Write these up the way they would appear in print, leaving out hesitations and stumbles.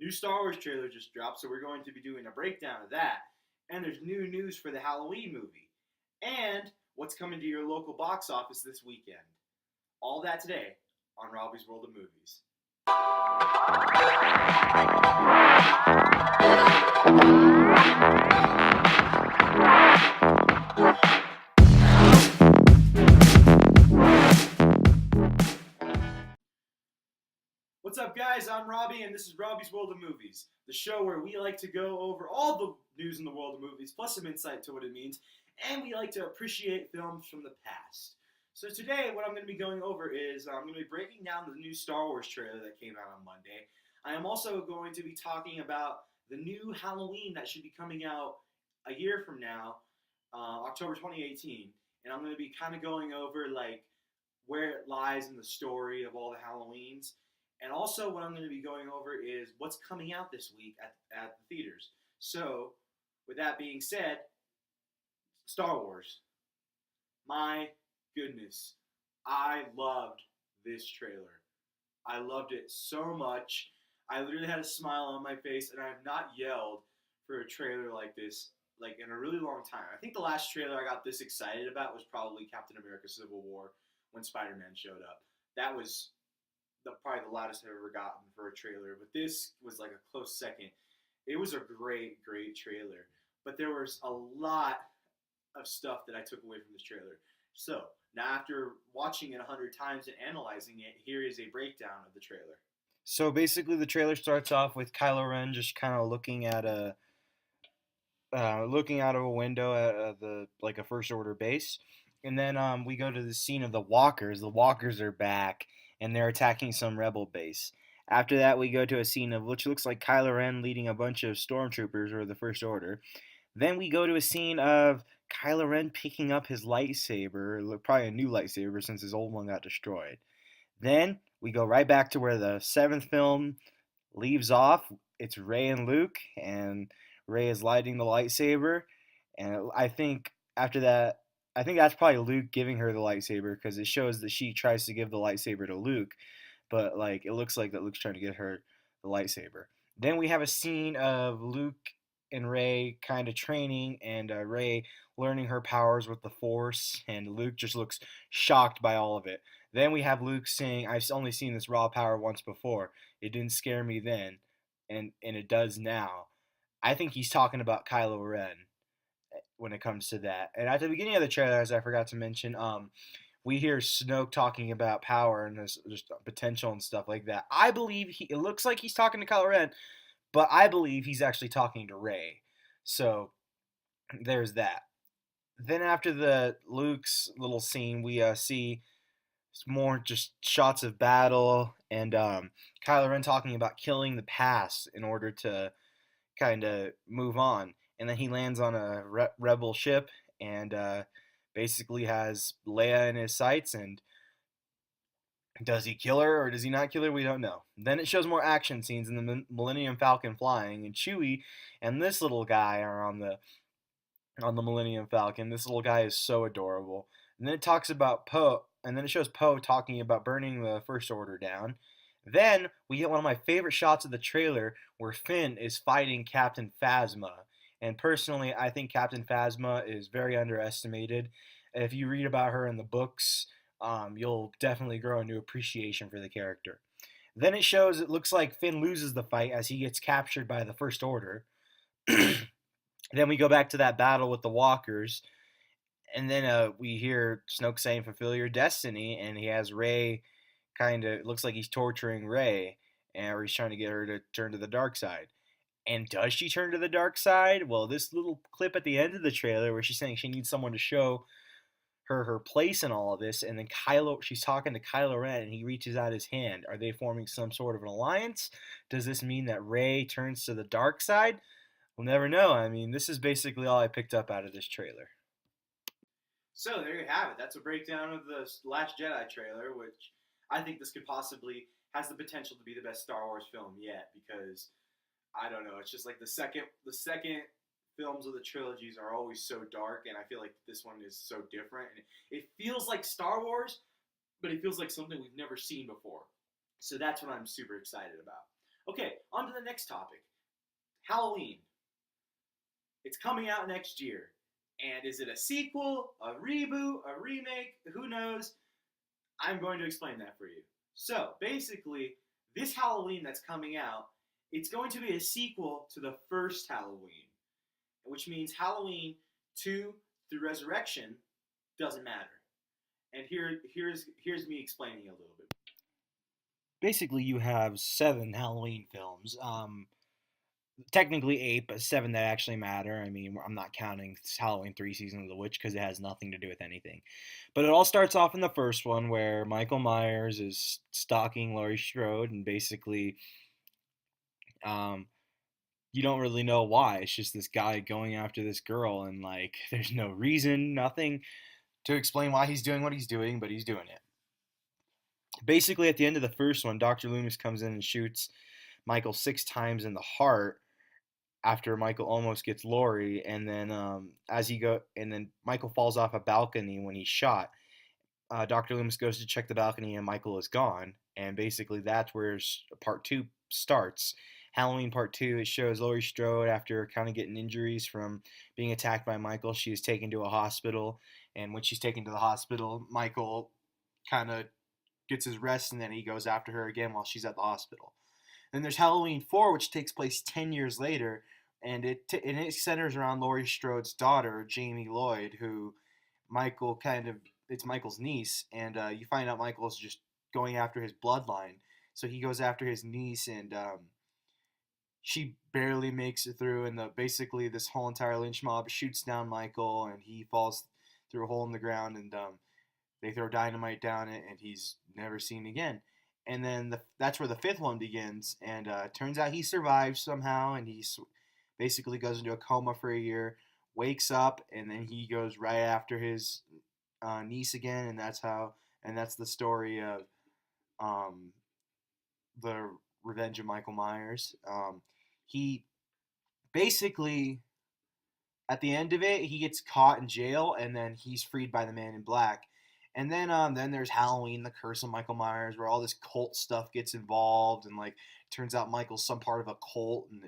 New Star Wars trailer just dropped, so we're going to be doing a breakdown of that. And there's new news for the Halloween movie. And what's coming to your local box office this weekend. All that today on Robbie's World of Movies. What's up, guys? I'm Robbie, and this is Robbie's World of Movies, the show where we like to go over all the news in the world of movies, plus some insight to what it means, and we like to appreciate films from the past. So today, what I'm going to be going over is I'm going to be breaking down the new Star Wars trailer that came out on Monday. I am also going to be talking about the new Halloween that should be coming out a year from now, October 2018, and I'm going to be kind of going over like where it lies in the story of all the Halloweens. And also, what I'm going to be going over is what's coming out this week at the theaters. So, with that being said, Star Wars. My goodness, I loved this trailer. I loved it so much. I literally had a smile on my face, and I have not yelled for a trailer like this like in a really long time. I think the last trailer I got this excited about was probably Captain America: Civil War when Spider-Man showed up. That was probably the loudest I've ever gotten for a trailer, but this was like a close second. It was a great, great trailer, but there was a lot of stuff that I took away from this trailer. So now, after watching it 100 times and analyzing it, here is a breakdown of the trailer. So basically, the trailer starts off with Kylo Ren just kind of looking out of a window at the like a first order base, and then we go to the scene of the Walkers. The Walkers are back, and they're attacking some rebel base. After that, we go to a scene of which looks like Kylo Ren leading a bunch of stormtroopers or the First Order. Then we go to a scene of Kylo Ren picking up his lightsaber, probably a new lightsaber since his old one got destroyed. Then we go right back to where the seventh film leaves off. It's Rey and Luke, and Rey is lighting the lightsaber. And I think after that, I think that's probably Luke giving her the lightsaber because it shows that she tries to give the lightsaber to Luke, but like it looks like that Luke's trying to get her the lightsaber. Then we have a scene of Luke and Rey kind of training, and Rey learning her powers with the Force, and Luke just looks shocked by all of it. Then we have Luke saying, "I've only seen this raw power once before. It didn't scare me then, and it does now." I think he's talking about Kylo Ren when it comes to that. And at the beginning of the trailer, as I forgot to mention, we hear Snoke talking about power and this just potential and stuff like that. I believe it looks like he's talking to Kylo Ren, but I believe he's actually talking to Rey. So there's that. Then after the Luke's little scene, we see more just shots of battle and Kylo Ren talking about killing the past in order to kind of move on. And then he lands on a rebel ship and basically has Leia in his sights. And does he kill her or does he not kill her? We don't know. Then it shows more action scenes in the Millennium Falcon flying, and Chewie and this little guy are on the Millennium Falcon. This little guy is so adorable. And then it talks about Poe, and then it shows Poe talking about burning the First Order down. Then we get one of my favorite shots of the trailer where Finn is fighting Captain Phasma. And personally, I think Captain Phasma is very underestimated. If you read about her in the books, you'll definitely grow a new appreciation for the character. Then it looks like Finn loses the fight as he gets captured by the First Order. Then we go back to that battle with the Walkers, and then we hear Snoke saying, "Fulfill your destiny," and he has Rey kind of looks like he's torturing Rey, or he's trying to get her to turn to the dark side. And does she turn to the dark side? Well, this little clip at the end of the trailer where she's saying she needs someone to show her place in all of this, and then she's talking to Kylo Ren, and he reaches out his hand. Are they forming some sort of an alliance? Does this mean that Rey turns to the dark side? We'll never know. I mean, this is basically all I picked up out of this trailer. So there you have it. That's a breakdown of the Last Jedi trailer, which I think this could possibly has the potential to be the best Star Wars film yet, because I don't know, it's just like the second films of the trilogies are always so dark, and I feel like this one is so different. And it feels like Star Wars, but it feels like something we've never seen before. So that's what I'm super excited about. Okay, on to the next topic. Halloween. It's coming out next year. And is it a sequel, a reboot, a remake? Who knows? I'm going to explain that for you. So, basically, this Halloween that's coming out, it's going to be a sequel to the first Halloween, which means Halloween 2 through Resurrection doesn't matter. And here's me explaining a little bit. Basically, you have 7 Halloween films. Technically 8, but 7 that actually matter. I mean, I'm not counting Halloween 3 Season of the Witch because it has nothing to do with anything. But it all starts off in the first one where Michael Myers is stalking Laurie Strode, and basically, um, you don't really know why. It's just this guy going after this girl, and like, there's no reason, nothing to explain why he's doing what he's doing, but he's doing it. Basically, at the end of the first one, Dr. Loomis comes in and shoots Michael 6 times in the heart after Michael almost gets Laurie, and then and then Michael falls off a balcony when he's shot. Dr. Loomis goes to check the balcony, and Michael is gone. And basically, that's where part two starts. Halloween part two. It shows Laurie Strode after kind of getting injuries from being attacked by Michael. She is taken to a hospital, and when she's taken to the hospital, Michael kind of gets his rest, and then he goes after her again while she's at the hospital. Then there's Halloween 4, which takes place 10 years later, and it centers around Laurie Strode's daughter, Jamie Lloyd, who Michael it's Michael's niece, and you find out Michael's just going after his bloodline. So he goes after his niece, and she barely makes it through, and basically this whole entire lynch mob shoots down Michael, and he falls through a hole in the ground, and they throw dynamite down it, and he's never seen again. And then that's where the fifth one begins, and turns out he survives somehow, and he basically goes into a coma for a year, wakes up, and then he goes right after his niece again, and that's the story of um, the Revenge of Michael Myers. He basically, at the end of it, he gets caught in jail, and then he's freed by the Man in Black. And then there's Halloween, the Curse of Michael Myers, where all this cult stuff gets involved, and like turns out Michael's some part of a cult, and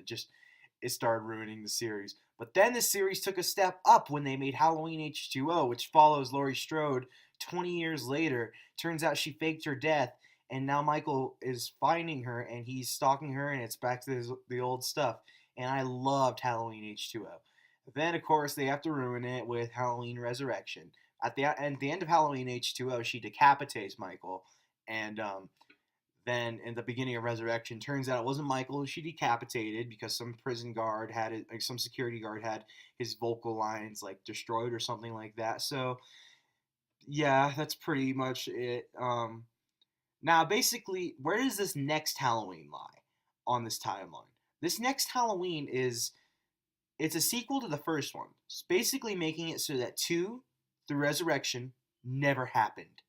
it started ruining the series. But then the series took a step up when they made Halloween H2O, which follows Laurie Strode 20 years later. Turns out she faked her death, and now Michael is finding her, and he's stalking her, and it's back to the old stuff. And I loved Halloween H2O. Then, of course, they have to ruin it with Halloween Resurrection. At the end of Halloween H2O, she decapitates Michael, and then in the beginning of Resurrection, turns out it wasn't Michael who she decapitated because some prison guard had it, like some security guard had his vocal lines like destroyed or something like that. So yeah, that's pretty much it. Now, basically, where does this next Halloween lie on this timeline? This next Halloween it's a sequel to the first one. It's basically making it so that 2 through Resurrection never happened.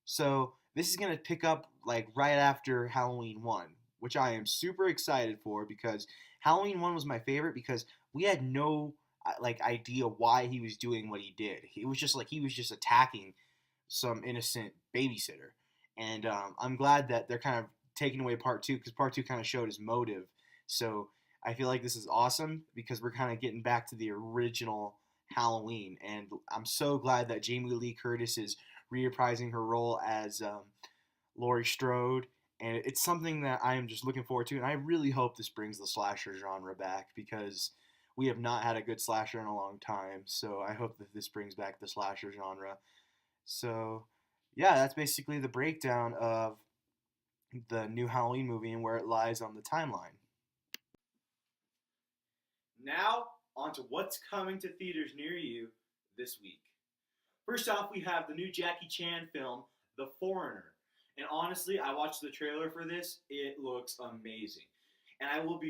So this is gonna pick up like right after Halloween 1, which I am super excited for because Halloween 1 was my favorite because we had no like idea why he was doing what he did. He was just attacking some innocent babysitter, and I'm glad that they're kind of taking away part 2 because part 2 kind of showed his motive. So I feel like this is awesome because we're kind of getting back to the original Halloween, and I'm so glad that Jamie Lee Curtis is reprising her role as Laurie Strode, and it's something that I am just looking forward to, and I really hope this brings the slasher genre back because we have not had a good slasher in a long time. So I hope that this brings back the slasher genre. So yeah, that's basically the breakdown of the new Halloween movie and where it lies on the timeline. Now, on to what's coming to theaters near you this week. First off, we have the new Jackie Chan film, The Foreigner. And honestly, I watched the trailer for this. It looks amazing. And I will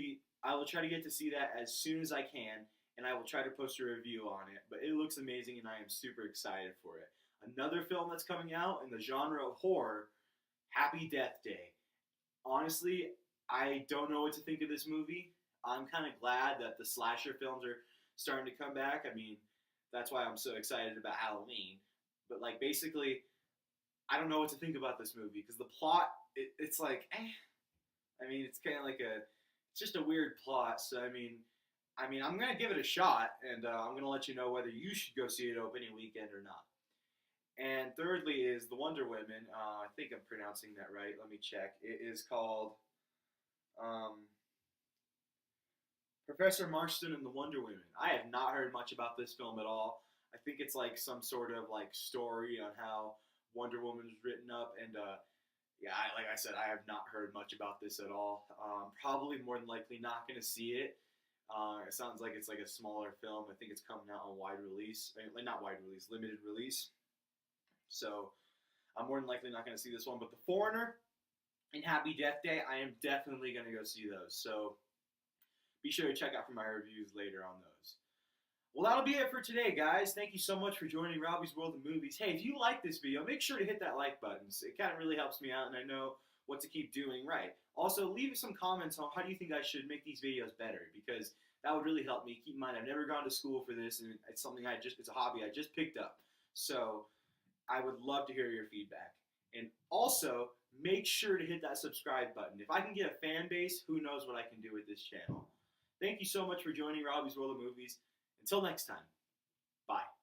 try to get to see that as soon as I can, and I will try to post a review on it. But it looks amazing, and I am super excited for it. Another film that's coming out in the genre of horror, Happy Death Day. Honestly, I don't know what to think of this movie. I'm kind of glad that the slasher films are starting to come back. I mean, that's why I'm so excited about Halloween. But like basically, I don't know what to think about this movie because the plot it's like I mean, it's kind of like it's just a weird plot. So I'm gonna give it a shot, and I'm gonna let you know whether you should go see it opening weekend or not. And thirdly is the Wonder Women. I think I'm pronouncing that right. Let me check. It is called um, Professor Marston and the Wonder Women. I have not heard much about this film at all. I think it's like some sort of like story on how Wonder Woman was written up, and yeah, like I said, I have not heard much about this at all. Probably more than likely not going to see it. It sounds like it's like a smaller film. I think it's coming out on wide release, not wide release, limited release. So I'm more than likely not going to see this one. But The Foreigner and Happy Death Day, I am definitely going to go see those. So be sure to check out for my reviews later on those. Well, that'll be it for today, guys. Thank you so much for joining Robbie's World of Movies. Hey, if you like this video, make sure to hit that like button. It kind of really helps me out, and I know what to keep doing right. Also, leave some comments on how do you think I should make these videos better, because that would really help me. Keep in mind, I've never gone to school for this, and it's something it's a hobby I just picked up. So I would love to hear your feedback. And also, make sure to hit that subscribe button. If I can get a fan base, who knows what I can do with this channel. Thank you so much for joining Robbie's World of Movies. Until next time, bye.